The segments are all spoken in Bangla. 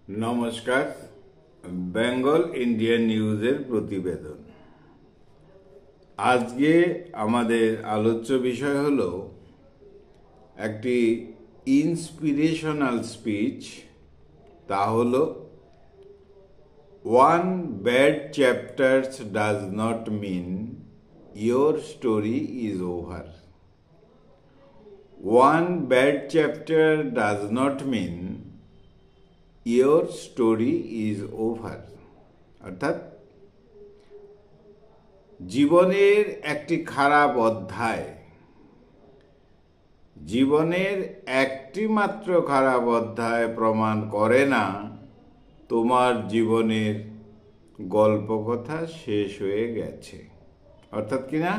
নমস্কার, বেঙ্গল ইন্ডিয়ান নিউজের প্রতিবেদন। আজকে আমাদের আলোচ্য বিষয় হলো একটি ইন্সপিরেশনাল স্পিচ। তা হলো, one bad chapters does not mean your story is over. One bad chapter does not mean your story is over. অর্থাৎ জীবনের একটি খারাপ অধ্যায়, জীবনের একটি মাত্র খারাপ অধ্যায় প্রমাণ করে না তোমার জীবনের গল্পকথা শেষ হয়ে গেছে। অর্থাৎ কিনা,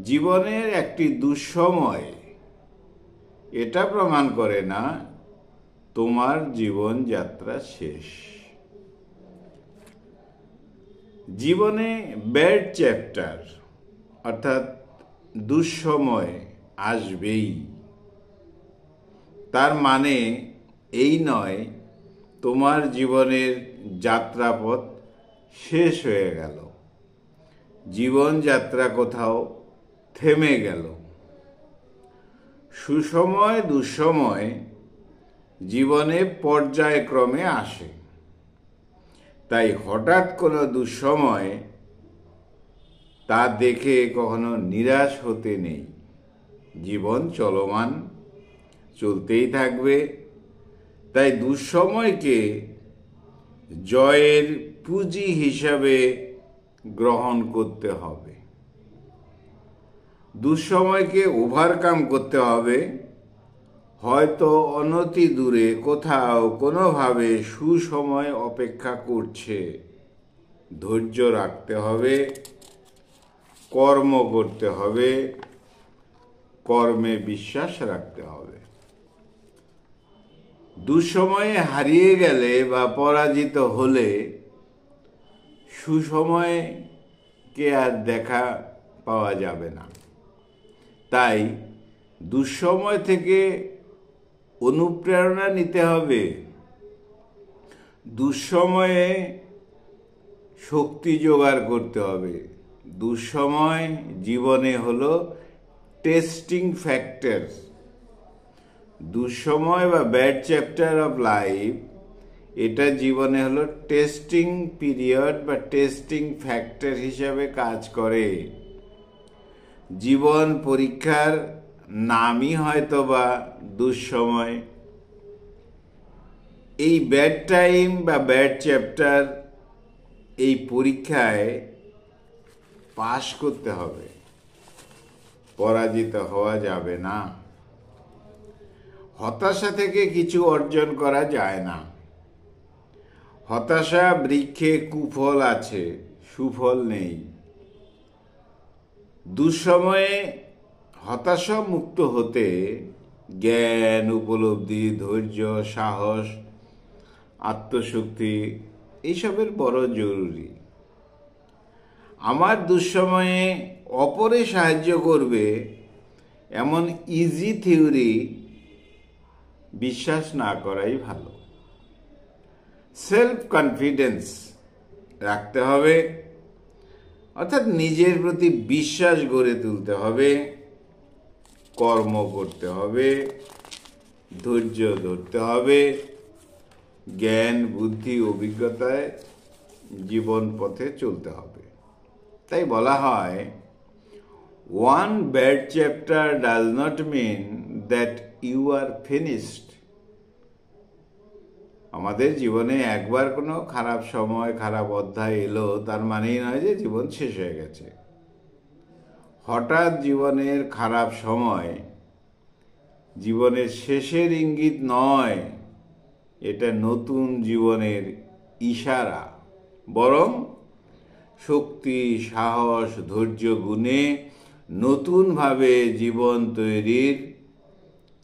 জীবনের একটি দুঃসময় এটা প্রমাণ করে না তোমার জীবনযাত্রা শেষ। জীবনে ব্যাড চ্যাপ্টার অর্থাৎ দুঃসময় আসবেই। তার মানে এই নয় তোমার জীবনের যাত্রাপথ শেষ হয়ে গেল, জীবনযাত্রা কোথাও থেমে গেল। সুসময় দুঃসময় জীবনে পর্যায়ক্রমে আসে। তাই হঠাৎ কোনো দুঃসময় তা দেখে কখনো নিরাশ হতে নেই। জীবন চলমান, চলতেই থাকবে। তাই দুঃসময়কে জয়ের পুঁজি হিসাবে গ্রহণ করতে হবে। দুঃসময়কে ওভারকাম করতে হবে। হয়তো অনতি দূরে কোথাও কোনোভাবে সুসময় অপেক্ষা করছে। ধৈর্য রাখতে হবে, কর্ম করতে হবে, কর্মে বিশ্বাস রাখতে হবে। দুঃসময়ে হারিয়ে গেলে বা পরাজিত হলে সুসময়কে আর দেখা পাওয়া যাবে না। তাই দুঃসময় থেকে অনুপ্রেরণা নিতে হবে। দুঃসময়ে শক্তি জোগাড় করতে হবে। দুঃসময় জীবনে হলো টেস্টিং ফ্যাক্টর। দুঃসময় বা ব্যাড চ্যাপ্টার অফ লাইফ, এটা জীবনে হলো টেস্টিং পিরিয়ড বা টেস্টিং ফ্যাক্টর হিসাবে কাজ করে। জীবন পরীক্ষার নামই হয়তো বা দুঃসময়। এই ব্যাড টাইম বা ব্যাড চ্যাপ্টার, এই পরীক্ষায় পাশ করতে হবে, পরাজিত হওয়া যাবে না। হতাশা থেকে কিছু অর্জন করা যায় না। হতাশা বৃক্ষে কুফল আছে, সুফল নেই। দুঃসময়ে হতাশা মুক্ত হতে জ্ঞান, উপলব্ধি, ধৈর্য, সাহস, আত্মশক্তি এইসবের বড় জরুরি। আমার দুঃসময়ে অপরে সাহায্য করবে এমন ইজি থিওরি বিশ্বাস না করাই ভালো। সেলফ কনফিডেন্স রাখতে হবে, অর্থাৎ নিজের প্রতি বিশ্বাস গড়ে তুলতে হবে, কর্ম করতে হবে, ধৈর্য ধরতে হবে, জ্ঞান, বুদ্ধি, অভিজ্ঞতায় জীবন পথে চলতে হবে। তাই বলা হয়, one bad chapter does not mean that you are finished. আমাদের জীবনে একবার কোনো খারাপ সময়, খারাপ অধ্যায় এলো, তার মানেই নয় যে জীবন শেষ হয়ে গেছে। হঠাৎ জীবনের খারাপ সময় জীবনের শেষের ইঙ্গিত নয়, এটা নতুন জীবনের ইশারা। বরং শক্তি, সাহস, ধৈর্য গুণে নতুনভাবে জীবন তৈরির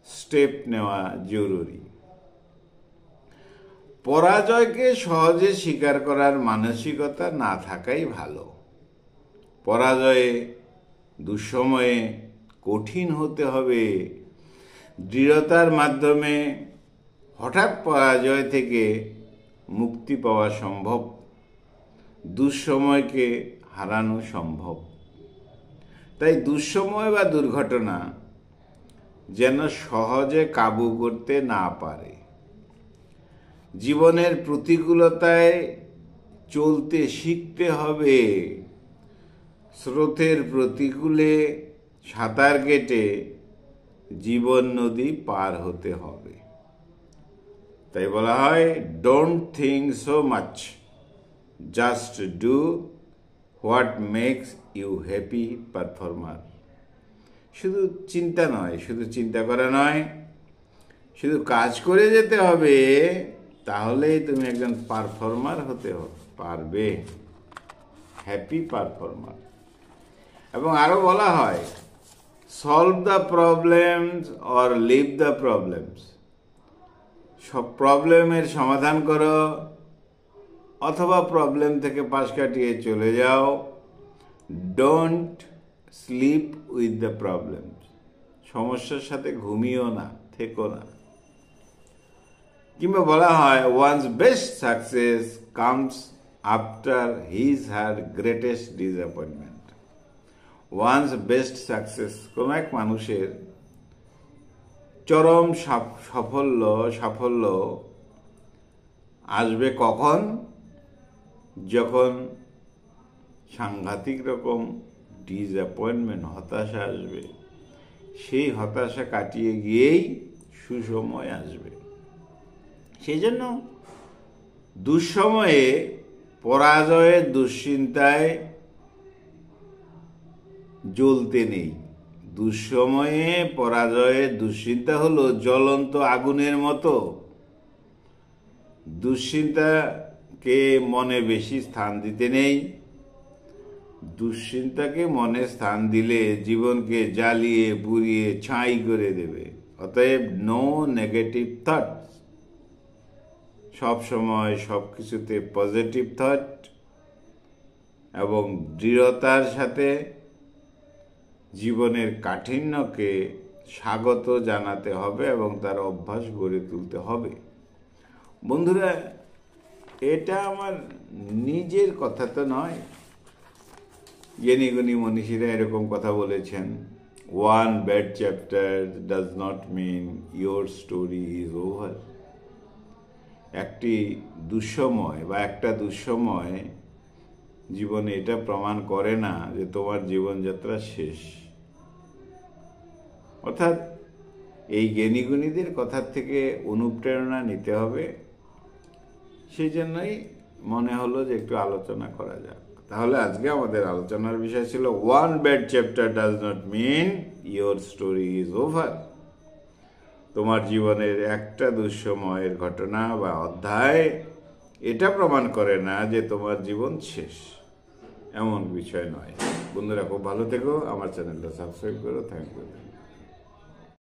স্টেপ নেওয়া জরুরি। পরাজয়কে সহজে স্বীকার করার মানসিকতা না থাকাই ভালো। পরাজয়ে, দুঃসময়ে কঠিন হতে হবে। দৃঢ়তার মাধ্যমে হঠাৎ পরাজয় থেকে মুক্তি পাওয়া সম্ভব, দুঃসময়কে হারানো সম্ভব। তাই দুঃসময় বা দুর্ঘটনা যেন সহজে কাবু করতে না পারে। জীবনের প্রতিকূলতায় চলতে শিখতে হবে। স্রোতের প্রতিকূলে সাঁতার কেটে জীবন নদী পার হতে হবে। তাই বলা হয়, don't think so much, just do what makes you happy performer. শুধু চিন্তা নয়, শুধু চিন্তা করা নয়, শুধু কাজ করে যেতে হবে, তাহলেই তুমি একজন পারফর্মার হতে পারবে, হ্যাপি পারফর্মার। এবং আরো বলা হয়, solve the problems or leave the problems. সব প্রবলেমের সমাধান করো অথবা প্রবলেম থেকে পাশ কাটিয়ে চলে যাও। Don't sleep with the problems. সমস্যার সাথে ঘুমিও না, থেকো না। কিংবা বলা হয়, one's best success comes after his her greatest disappointment. One's best success, কোন এক মানুষের চরম সাফল্য আসবে কখন? যখন সাংঘাতিক রকম ডিসঅ্যাপয়েন্টমেন্ট, হতাশা আসবে। সেই হতাশা কাটিয়ে গিয়েই সুসময় আসবে। সেই জন্য দুঃসময়ে, পরাজয়ের দুশ্চিন্তায় জ্বলতে নেই। দুঃসময়ে পরাজয়ের দুশ্চিন্তা হলো জ্বলন্ত আগুনের মতো। দুশ্চিন্তাকে মনে বেশি স্থান দিতে নেই। দুশ্চিন্তাকে মনে স্থান দিলে জীবনকে জ্বালিয়ে পুড়িয়ে ছাই করে দেবে। অতএব নো নেগেটিভ থটস। সব সময় সবকিছুতে পজিটিভ থট এবং দৃঢ়তার সাথে জীবনের কাঠিন্যকে স্বাগত জানাতে হবে এবং তার অভ্যাস গড়ে তুলতে হবে। বন্ধুরা, এটা আমার নিজের কথা তো নয়। জ্ঞানী গুণী মনীষীরা এরকম কথা বলেছেন, one bad chapter does not mean your story is over. একটা দুঃসময় জীবনে এটা প্রমাণ করে না যে তোমার জীবনযাত্রা শেষ। অর্থাৎ এই জ্ঞানীগুণীদের কথার থেকে অনুপ্রেরণা নিতে হবে। সেই জন্যই মনে হলো যে একটু আলোচনা করা যাক। তাহলে আজকে আমাদের আলোচনার বিষয় ছিল, one bad chapter does not mean your story is over. তোমার জীবনের একটা দুঃসময়ের ঘটনা বা অধ্যায় এটা প্রমাণ করে না যে তোমার জীবন শেষ। এমন বিষয় নয়। বন্ধুরা, খুব ভালো থেকো। আমার চ্যানেলটা সাবস্ক্রাইব করো। Thank you.